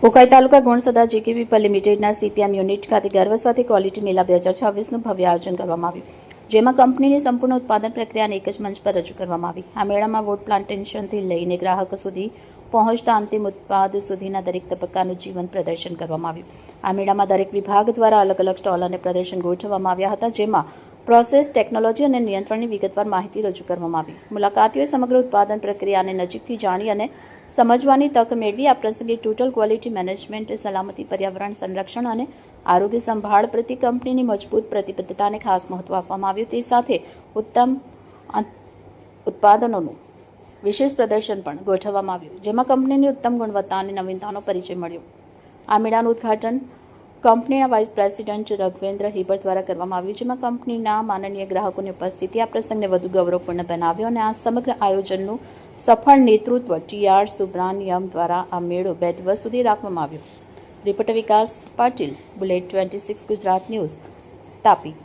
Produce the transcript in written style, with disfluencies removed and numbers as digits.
ઉકાઈ તાલુકા ગુણસદા જીકેવી પર લિમિટેડના CPM unit ખાતે ગર્વ સાથે ક્વોલિટી મેળા 2026નું ભવ્ય આયોજન કરવામાં આવ્યું, જેમાં કંપનીની સંપૂર્ણ ઉત્પાદન પ્રક્રિયાને એક જ મંચ પર રજૂ કરવામાં આવી। આ મેળામાં વોટ પ્લાન્ટેશનથી લઈને ગ્રાહકો સુધી પહોંચતા અંતિમ ઉત્પાદ સુધીના દરેક તબક્કાનું જીવંત પ્રદર્શન કરવામાં આવ્યું। આ મેળામાં દરેક વિભાગ દ્વારા અલગ અલગ સ્ટોલ અને પ્રદર્શન ગોઠવવામાં આવ્યા હતા, જેમાં પ્રોસેસ, ટેકનોલોજી અને નિયંત્રણની વિગતવાર માહિતી રજૂ કરવામાં આવી। મુલાકાતીઓએ સમગ્ર ઉત્પાદન પ્રક્રિયાને નજીકથી જાણી અને સમજવાની તક મેળવી। આ પ્રસંગે ટોટલ ક્વોલિટી મેનેજમેન્ટ, સલામતી, પર્યાવરણ સંરક્ષણ અને આરોગ્ય સંભાળ પ્રત્યે કંપનીની મજબૂત પ્રતિબદ્ધતાને ખાસ મહત્વ આપવામાં આવ્યું। તે સાથે ઉત્તમ ઉત્પાદનોનું વિશેષ પ્રદર્શન પણ ગોઠવવામાં આવ્યું, જેમાં કંપનીની ઉત્તમ ગુણવત્તા અને નવીનતાનો પરિચય મળ્યો। આ મેળાનું ઉદ્ઘાટન કંપનીના વાઇસ પ્રેસિડેન્ટ રઘવેન્દ્ર હિબર દ્વારા કરવામાં આવ્યું, જેમાં કંપનીના માનનીય ગ્રાહકોની ઉપસ્થિતિ આ પ્રસંગને વધુ ગૌરવપૂર્ણ બનાવ્યો અને આ સમગ્ર આયોજનનું સફળ નેતૃત્વ ટીઆર સુબ્રાનિયમ દ્વારા આ મેળો 2 દિવસ સુધી રાખવામાં આવ્યો। રિપોર્ટર વિકાસ પાટીલ, બુલેટ 26 ગુજરાત ન્યૂઝ, તાપી।